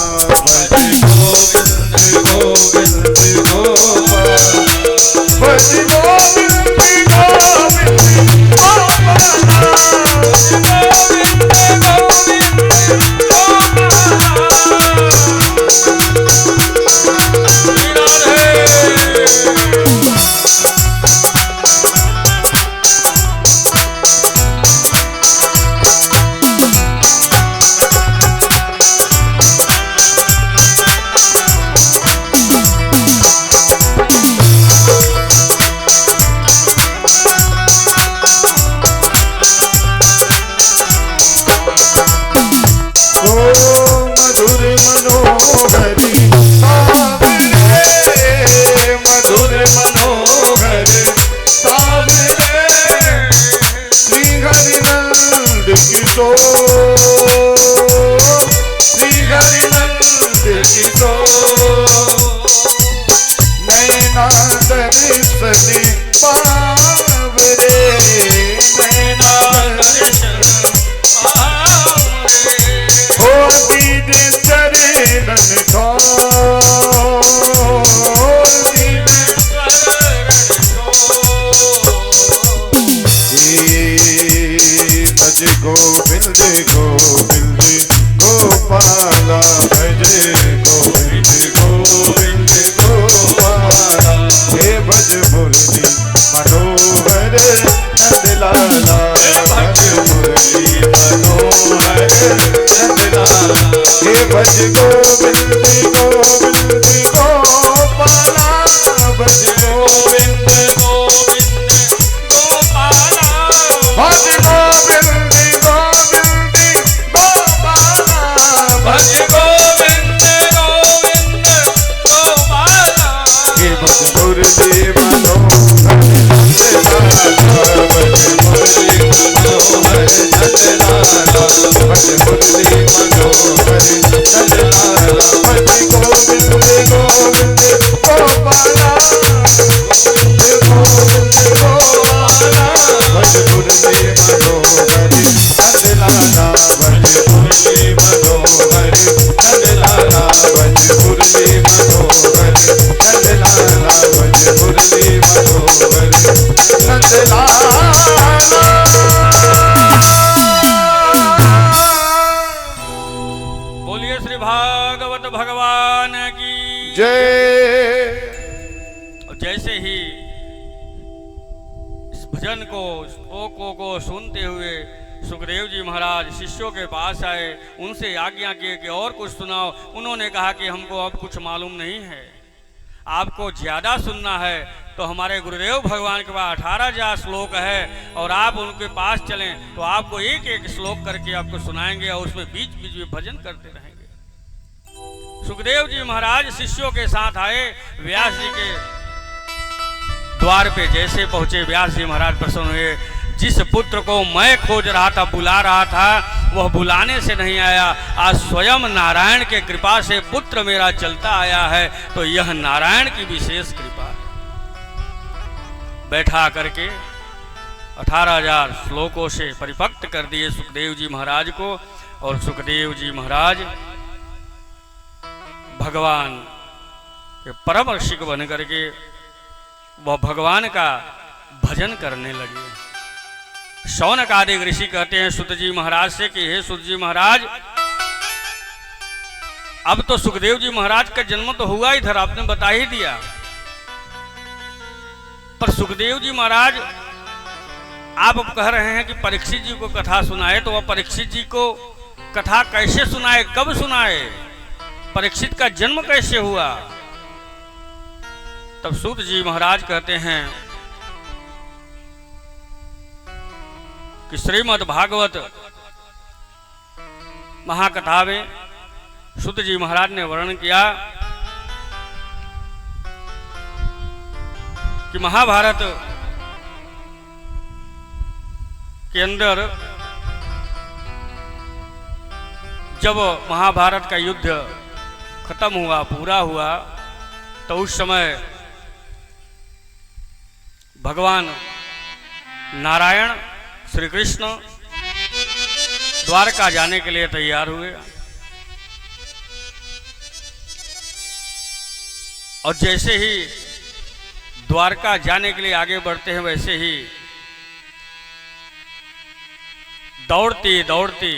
B: भज गोविंद गोविंद गोपाला, भज गोविंद गोविंद नैना दर्शने पा गोविंद गोविंद गोपाला भजे गोविंद गोविंद गोपाला हे भज मुरली मनोहर नंदलाला भज मुरली मनोहर नंदलाला हे भज गोविंद गोविंद गोपाला भज गोविंद गोविंद गोपाला भज गोविंद गोविंद गोपाला भज गोविंद गोविंद गोपाला हे भज मुरली मनोहर नंदलाला भज मुरली मनोहर नंदलाला भज मुरली मनोहर नंदलाला भज गोविंद गोविंद गोपाला गोविंद गोविंद गोपाला भज मुरली मनोहर नंदलाला भज मुरली मनोहर नंदलाला भज मुरली मनोहर नंदलाला भज मुरली मनोहर नंदलाला।
A: बोलिए श्री भागवत भगवान की
B: जय।
A: जैसे ही इस भजन को श्लोकों को सुनते हुए सुखदेव जी महाराज शिष्यों के पास आए, उनसे आज्ञा की कि और कुछ सुनाओ। उन्होंने कहा कि हमको अब कुछ मालूम नहीं है, आपको ज़्यादा सुनना है तो हमारे गुरुदेव भगवान के पास 18,000 श्लोक है और आप उनके पास चलें तो आपको एक एक श्लोक करके आपको सुनाएंगे और उसमें बीच बीच में भजन करते रहेंगे। सुखदेव जी महाराज शिष्यों के साथ आए, व्यास जी के द्वार पे जैसे पहुंचे व्यास जी महाराज प्रसन्न हुए। जिस पुत्र को मैं खोज रहा था, बुला रहा था, वह बुलाने से नहीं आया, आज स्वयं नारायण के कृपा से पुत्र मेरा चलता आया है, तो यह नारायण की विशेष कृपा है। बैठा करके 18,000 श्लोकों से परिपक्व कर दिए सुखदेव जी महाराज को, और सुखदेव जी महाराज भगवान के परम ऋषि बन करके वह भगवान का भजन करने लगे। शौनक आदि ऋषि कहते हैं सुत जी महाराज से कि हे सुत जी महाराज, अब तो सुखदेव जी महाराज का जन्म तो हुआ ही था, आपने बता ही दिया, पर सुखदेव जी महाराज आप अब कह रहे हैं कि परीक्षित जी को कथा सुनाए, तो वह परीक्षित जी को कथा कैसे सुनाए, कब सुनाए, परीक्षित का जन्म कैसे हुआ? तब सूत जी महाराज कहते हैं कि श्रीमद् भागवत महाकथा में सूत जी महाराज ने वर्णन किया कि महाभारत के अंदर जब महाभारत का युद्ध खत्म हुआ, पूरा हुआ, तो उस समय भगवान नारायण श्री कृष्ण द्वारका जाने के लिए तैयार हुए, और जैसे ही द्वारका जाने के लिए आगे बढ़ते हैं, वैसे ही दौड़ती दौड़ती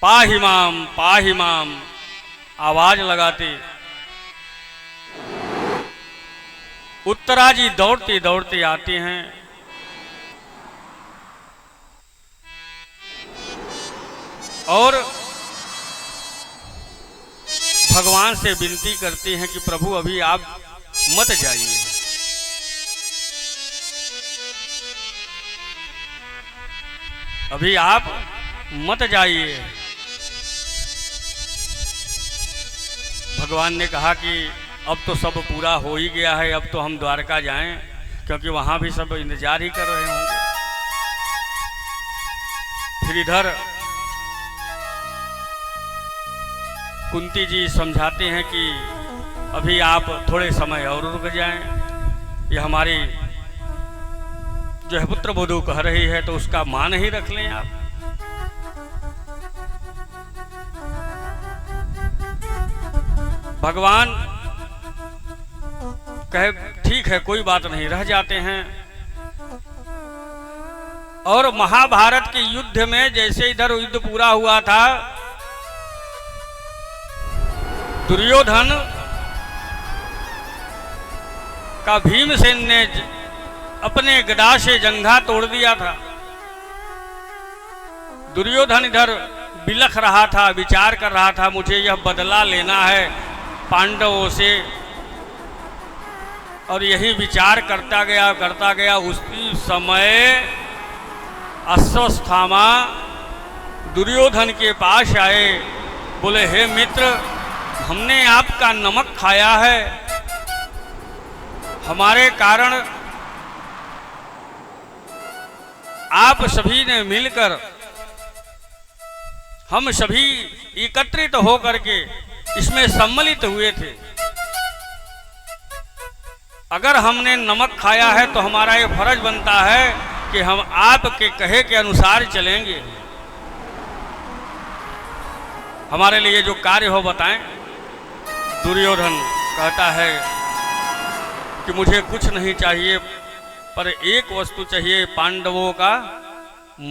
A: पाही माम आवाज लगाती उत्तरा जी दौड़ती दौड़ती आती हैं, और भगवान से विनती करती हैं कि प्रभु अभी आप मत जाइए, अभी आप मत जाइए। भगवान ने कहा कि अब तो सब पूरा हो ही गया है, अब तो हम द्वारका जाएं, क्योंकि वहां भी सब इंतजार ही कर रहे होंगे। फिर इधर कुंती जी समझाते हैं कि अभी आप थोड़े समय और रुक जाएं, ये हमारी जो है पुत्र वधू कह रही है, तो उसका मान ही रख लें आप। भगवान कहे ठीक है, कोई बात नहीं, रह जाते हैं। और महाभारत के युद्ध में जैसे इधर युद्ध पूरा हुआ था, दुर्योधन का भीमसेन ने अपने गदा से जंघा तोड़ दिया था। दुर्योधन इधर बिलख रहा था, विचार कर रहा था, मुझे यह बदला लेना है पांडवों से, और यही विचार करता गया। उसी समय अश्वत्थामा दुर्योधन के पास आए, बोले हे मित्र, हमने आपका नमक खाया है, हमारे कारण आप सभी ने मिलकर, हम सभी एकत्रित होकर के इसमें सम्मिलित हुए थे। अगर हमने नमक खाया है तो हमारा ये फर्ज बनता है कि हम आपके कहे के अनुसार चलेंगे, हमारे लिए जो कार्य हो बताएं। दुर्योधन कहता है कि मुझे कुछ नहीं चाहिए, पर एक वस्तु चाहिए, पांडवों का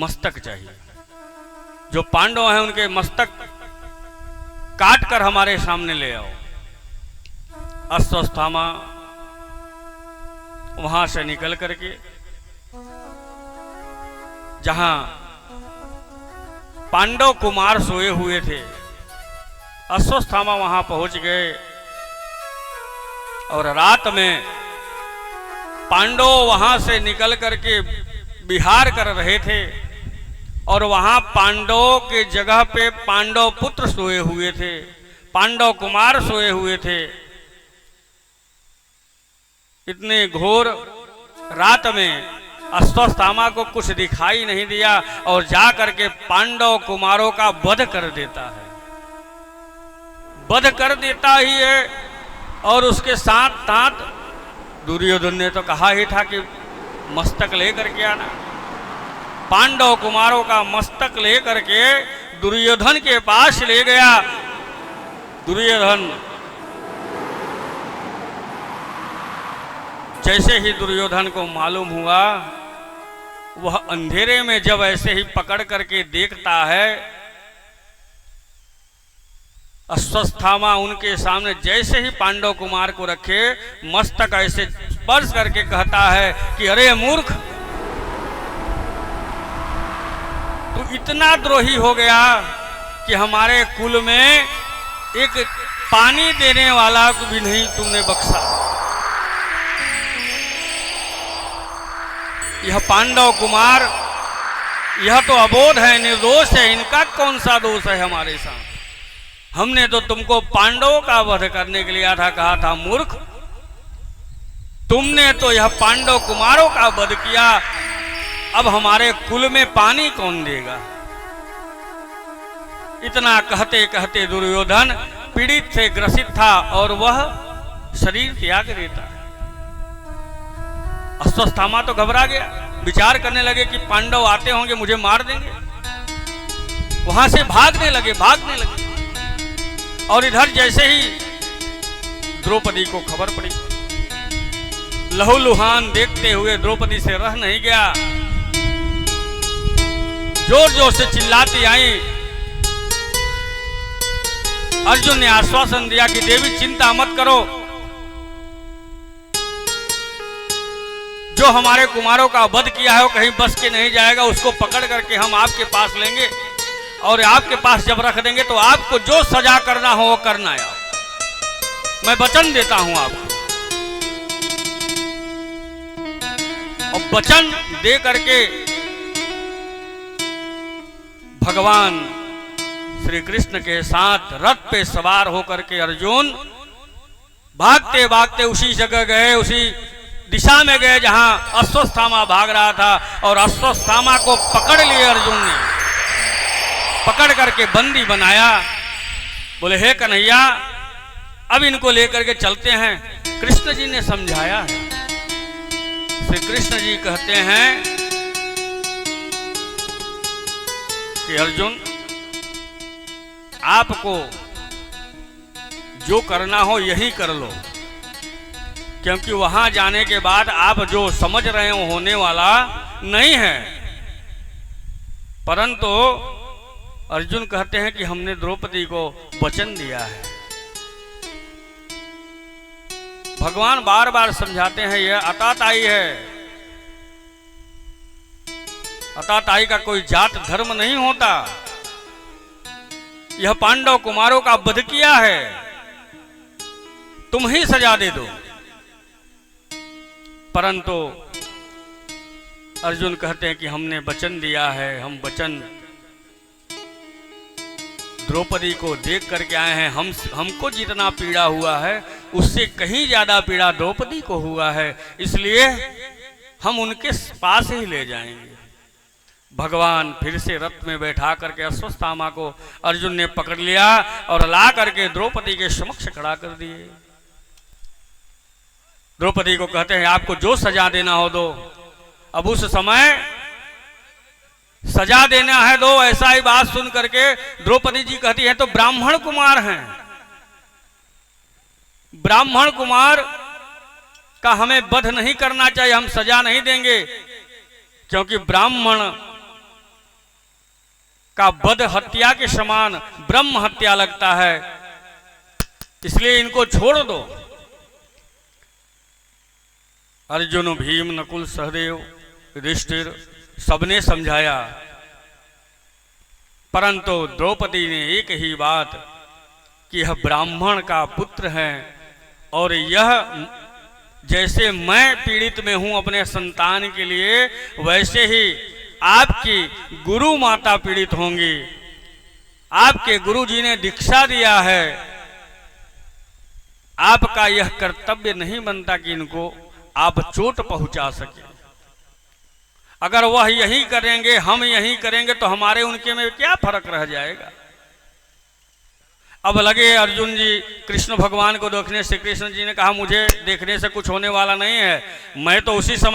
A: मस्तक चाहिए। जो पांडव हैं उनके मस्तक काट कर हमारे सामने ले आओ। अश्वत्थामा वहां से निकल करके जहां पांडव कुमार सोए हुए थे, अश्वत्थामा वहां पहुंच गए और रात में पांडव वहां से निकल करके विहार कर रहे थे, और वहां पांडवों के जगह पे पांडव पुत्र सोए हुए थे, पांडव कुमार सोए हुए थे। इतने घोर रात में अश्वत्थामा को कुछ दिखाई नहीं दिया और जा करके पांडव कुमारों का वध कर देता है। वध कर देता ही है, और उसके साथ साथ दुर्योधन ने तो कहा ही था कि मस्तक लेकर के आना। पांडव कुमारों का मस्तक लेकर के दुर्योधन के पास ले गया। दुर्योधन जैसे ही दुर्योधन को मालूम हुआ, वह अंधेरे में जब ऐसे ही पकड़ करके देखता है, अश्वत्थामा उनके सामने जैसे ही पांडव कुमार को रखे, मस्तक ऐसे स्पर्श करके कहता है कि अरे मूर्ख, तू इतना द्रोही हो गया कि हमारे कुल में एक पानी देने वाला भी नहीं तुमने बख्शा। यह पांडव कुमार, यह तो अबोध है, निर्दोष है, इनका कौन सा दोष है हमारे साथ? हमने तो तुमको पांडवों का वध करने के लिए कहा था मूर्ख, तुमने तो यह पांडव कुमारों का वध किया, अब हमारे कुल में पानी कौन देगा? इतना कहते कहते दुर्योधन पीड़ित से ग्रसित था और वह शरीर त्याग देता है। अश्वत्थामा तो घबरा गया, विचार करने लगे कि पांडव आते होंगे, मुझे मार देंगे। वहां से भागने लगे। और इधर जैसे ही द्रौपदी को खबर पड़ी, लहूलुहान देखते हुए द्रौपदी से रह नहीं गया, जोर जोर से चिल्लाती आई। अर्जुन ने आश्वासन दिया कि देवी चिंता मत करो, जो हमारे कुमारों का वध किया है वो कहीं बस के नहीं जाएगा, उसको पकड़ करके हम आपके पास लेंगे और आपके पास जब रख देंगे तो आपको जो सजा करना हो वो करना है। मैं वचन देता हूं आपको। और वचन दे करके भगवान श्री कृष्ण के साथ रथ पे सवार होकर के अर्जुन भागते भागते उसी जगह गए, उसी दिशा में गए जहां अश्वत्थामा भाग रहा था, और अश्वत्थामा को पकड़ लिए अर्जुन ने, पकड़ करके बंदी बनाया। बोले हे कन्हैया, अब इनको लेकर के चलते हैं। कृष्ण जी ने समझाया है। श्री कृष्ण जी कहते हैं कि अर्जुन, आपको जो करना हो यही कर लो, क्योंकि वहां जाने के बाद आप जो समझ रहे हो होने वाला नहीं है। परंतु अर्जुन कहते हैं कि हमने द्रौपदी को वचन दिया है। भगवान बार बार समझाते हैं यह अताताई है। अताताई का कोई जात धर्म नहीं होता। यह पांडव कुमारों का वध किया है, तुम ही सजा दे दो। परंतु अर्जुन कहते हैं कि हमने वचन दिया है, हम वचन द्रौपदी को देख करके आए हैं। हमको जितना पीड़ा हुआ है उससे कहीं ज्यादा पीड़ा द्रौपदी को हुआ है, इसलिए हम उनके पास ही ले जाएंगे। भगवान फिर से रथ में बैठा करके अश्वत्थामा को अर्जुन ने पकड़ लिया और ला करके द्रौपदी के समक्ष खड़ा कर दिए। द्रौपदी को कहते हैं आपको जो सजा देना हो दो। अब उस समय सजा देना है दो, ऐसा ही बात सुन करके द्रौपदी जी कहती है तो ब्राह्मण कुमार हैं, ब्राह्मण कुमार का हमें वध नहीं करना चाहिए, हम सजा नहीं देंगे, क्योंकि ब्राह्मण का वध हत्या के समान ब्रह्म हत्या लगता है, इसलिए इनको छोड़ दो। अर्जुन, भीम, नकुल, सहदेव, युधिष्ठिर सबने समझाया, परंतु द्रौपदी ने एक ही बात कि यह ब्राह्मण का पुत्र है और यह जैसे मैं पीड़ित में हूं अपने संतान के लिए, वैसे ही आपकी गुरु माता पीड़ित होंगी। आपके गुरु जी ने दीक्षा दिया है, आपका यह कर्तव्य नहीं बनता कि इनको आप चोट पहुंचा सके। अगर वह यही करेंगे, हम यही करेंगे, तो हमारे उनके में क्या फर्क रह जाएगा। अब लगे अर्जुन जी कृष्ण भगवान को देखने से, कृष्ण जी ने कहा मुझे देखने से कुछ होने वाला नहीं है, मैं तो उसी समय